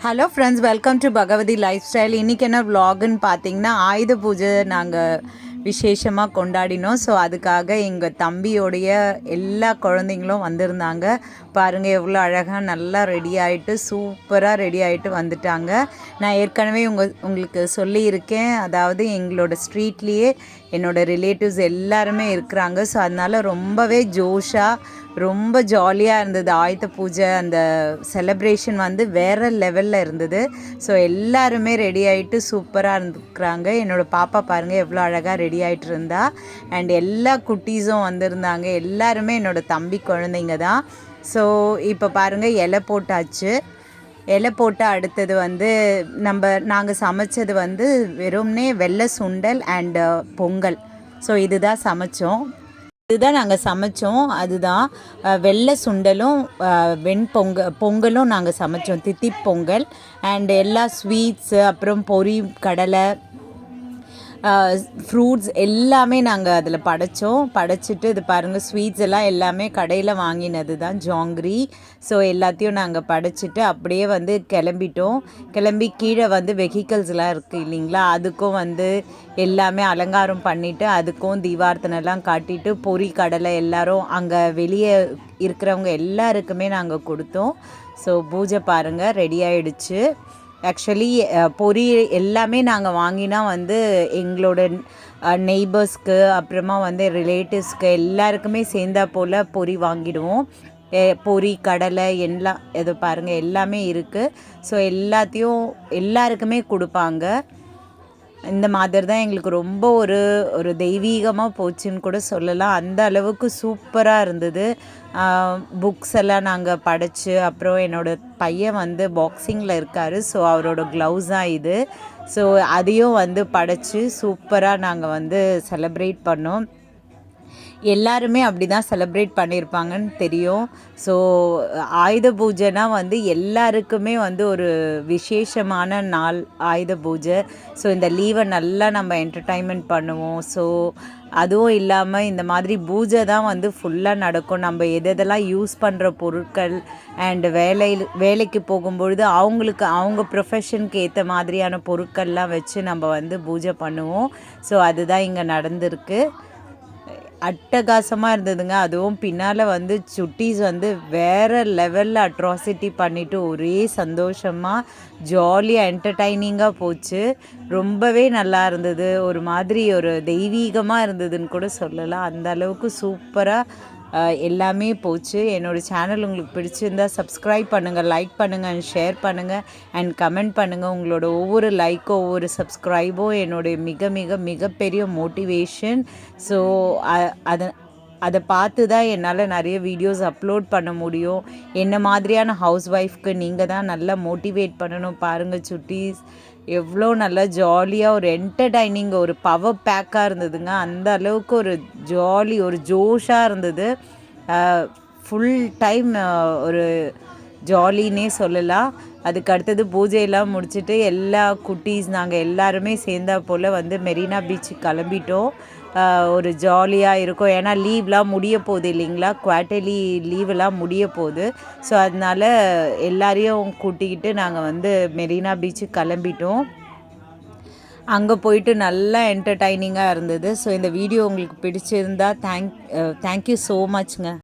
Hello friends, welcome to Bhagavathi lifestyle. இன்றைக்கி என்ன விலாகுன்னு பார்த்தீங்கன்னா, ஆயுத பூஜை நாங்கள் விசேஷமாக கொண்டாடினோம். ஸோ அதுக்காக எங்கள் தம்பியோடைய எல்லா குழந்தைங்களும் வந்திருந்தாங்க. பாருங்கள் எவ்வளோ அழகாக நல்லா ரெடி ஆகிட்டு சூப்பராக ரெடி ஆகிட்டு வந்துட்டாங்க. நான் ஏற்கனவே உங்களுக்கு சொல்லியிருக்கேன், அதாவது எங்களோட ஸ்ட்ரீட்லேயே என்னோடய ரிலேட்டிவ்ஸ் எல்லாருமே இருக்கிறாங்க. ஸோ அதனால் ரொம்பவே ஜோஷாக ரொம்ப ஜாலியாக இருந்தது. ஆயுத பூஜை அந்த செலப்ரேஷன் வந்து வேறு லெவலில் இருந்தது. ஸோ எல்லாருமே ரெடி ஆகிட்டு சூப்பராக இருந்துக்கிறாங்க. என்னோடய பாப்பா பாருங்கள் எவ்வளோ அழகாக ரெடி ஆகிட்டு இருந்தா. அண்ட் எல்லா குட்டீஸும் வந்திருந்தாங்க. எல்லாருமே என்னோடய தம்பி குழந்தைங்க தான். ஸோ இப்போ பாருங்கள் இலை போட்டாச்சு. இலை போட்டு அடுத்தது வந்து நாங்கள் சமைச்சது வந்து வெறும்னே வெள்ளை சுண்டல் அண்டு பொங்கல். ஸோ இதுதான் சமைச்சோம். இதுதான் நாங்கள் சமைச்சோம். அதுதான் வெள்ளை சுண்டலும் பொங்கலும் நாங்கள் சமைச்சோம். தித்திப் பொங்கல் அண்ட் எல்லா ஸ்வீட்ஸு, அப்புறம் பொரி, கடலை, ஃப்ரூட்ஸ் எல்லாமே நாங்கள் அதில் படைச்சிட்டு இது பாருங்கள் ஸ்வீட்ஸ் எல்லாம் எல்லாமே கடையில் வாங்கினது தான், ஜாங்கிரி. ஸோ எல்லாத்தையும் நாங்கள் படைச்சிட்டு அப்படியே வந்து கிளம்பி கீழே வந்து வெஹிக்கல்ஸ்லாம் இருக்குது இல்லைங்களா, அதுக்கும் வந்து எல்லாமே அலங்காரம் பண்ணிவிட்டு அதுக்கும் தீபார்த்தனைலாம் காட்டிட்டு பொரி கடலை எல்லோரும் அங்கே வெளியே இருக்கிறவங்க எல்லாருக்குமே நாங்கள் கொடுத்தோம். ஸோ பூஜை பாருங்கள் ரெடி ஆகிடுச்சு. ஆக்சுவலி பொரி எல்லாமே நாங்கள் வாங்கினா வந்து எங்களோட நெய்பர்ஸ்க்கு, அப்புறமா வந்து ரிலேட்டிவ்ஸ்க்கு எல்லாருக்குமே சேர்ந்தா போல் பொரி வாங்கிடுவோம். பொரி, கடலை எல்லாம் இது பாருங்கள் எல்லாமே இருக்குது. ஸோ எல்லாருக்குமே கொடுப்பாங்க. இந்த மாதிரி தான் எங்களுக்கு ரொம்ப ஒரு தெய்வீகமாக போச்சுன்னு கூட சொல்லலாம். அந்த அளவுக்கு சூப்பராக இருந்தது. புக்ஸ் எல்லாம் நாங்கள் படைச்சு, அப்புறம் என்னோடய பையன் வந்து பாக்ஸிங்கில் இருக்கார். ஸோ அவரோட க்ளவுஸ் தான் இது. ஸோ அதையும் வந்து படைச்சு சூப்பராக நாங்கள் வந்து செலப்ரேட் பண்ணோம். எல்லாருமே அப்படி தான் செலிப்ரேட் பண்ணியிருப்பாங்கன்னு தெரியும். ஸோ ஆயுத பூஜைனா வந்து எல்லாருக்குமே வந்து ஒரு விசேஷமான நாள் ஆயுத பூஜை. ஸோ இந்த லீவை நல்லா நம்ம என்டர்டைன்மெண்ட் பண்ணுவோம். ஸோ அதுவும் இல்லாமல் இந்த மாதிரி பூஜை தான் வந்து ஃபுல்லாக நடக்கும். நம்ம எதெல்லாம் யூஸ் பண்ணுற பொருட்கள் அண்டு வேலைக்கு போகும்பொழுது அவங்க ப்ரொஃபஷனுக்கு ஏற்ற மாதிரியான பொருட்கள்லாம் வச்சு நம்ம வந்து பூஜை பண்ணுவோம். ஸோ அதுதான் இங்கே நடந்திருக்கு. அட்டகாசமாக இருந்ததுங்க. அதுவும் பின்னால் வந்து சுட்டீஸ் வந்து வேறு லெவலில் அட்ராசிட்டி பண்ணிவிட்டு ஒரே சந்தோஷமாக ஜாலியாக என்டர்டைனிங்காக போச்சு. ரொம்பவே நல்லா இருந்தது. ஒரு மாதிரி ஒரு தெய்வீகமாக இருந்ததுன்னு கூட சொல்லலாம். அந்த அளவுக்கு சூப்பராக எல்லாமே போச்சு. என்னோடய சேனல் உங்களுக்கு பிடிச்சிருந்தா சப்ஸ்கிரைப் பண்ணுங்கள், லைக் பண்ணுங்கள் அண்ட் ஷேர் பண்ணுங்கள் அண்ட் கமெண்ட் பண்ணுங்கள். உங்களோட ஒவ்வொரு லைக்கோ ஒவ்வொரு சப்ஸ்கிரைபோ என்னுடைய மிக மிக மிகப்பெரிய மோட்டிவேஷன். ஸோ அதை பார்த்து தான் என்னால் நிறைய வீடியோஸ் அப்லோட் பண்ண முடியும். என்ன மாதிரியான ஹவுஸ் ஒய்ஃப்க்கு நீங்கள் தான் நல்லா மோட்டிவேட் பண்ணணும். பாருங்கள் சுட்டீஸ் எவ்வளோ நல்லா ஜாலியாக ஒரு என்டர்டைனிங் ஒரு பவர் பேக்காக இருந்ததுங்க. அந்த அளவுக்கு ஒரு ஜாலி ஒரு ஜோஷாக இருந்தது. ஃபுல் டைம் ஒரு ஜாலின்னே சொல்லலாம். அதுக்கு அடுத்தது பூஜையெல்லாம் முடிச்சுட்டு எல்லா குட்டீஸ் நாங்கள் எல்லாருமே சேர்ந்தா போல் வந்து மெரினா பீச்சுக்கு கிளம்பிட்டோம். ஒரு ஜாலியாக இருக்கும். ஏன்னா லீவ்லாம் முடிய போகுது இல்லைங்களா, குவார்ட்டர்லி லீவெல்லாம் முடிய போகுது. ஸோ அதனால் எல்லாரையும் கூட்டிக்கிட்டு நாங்கள் வந்து மெரினா பீச்சுக்கு கிளம்பிட்டோம். அங்கே போயிட்டு நல்லா என்டர்டைனிங்காக இருந்தது. ஸோ இந்த வீடியோ உங்களுக்கு பிடிச்சிருந்தா தேங்க்யூ ஸோ மச்ங்க.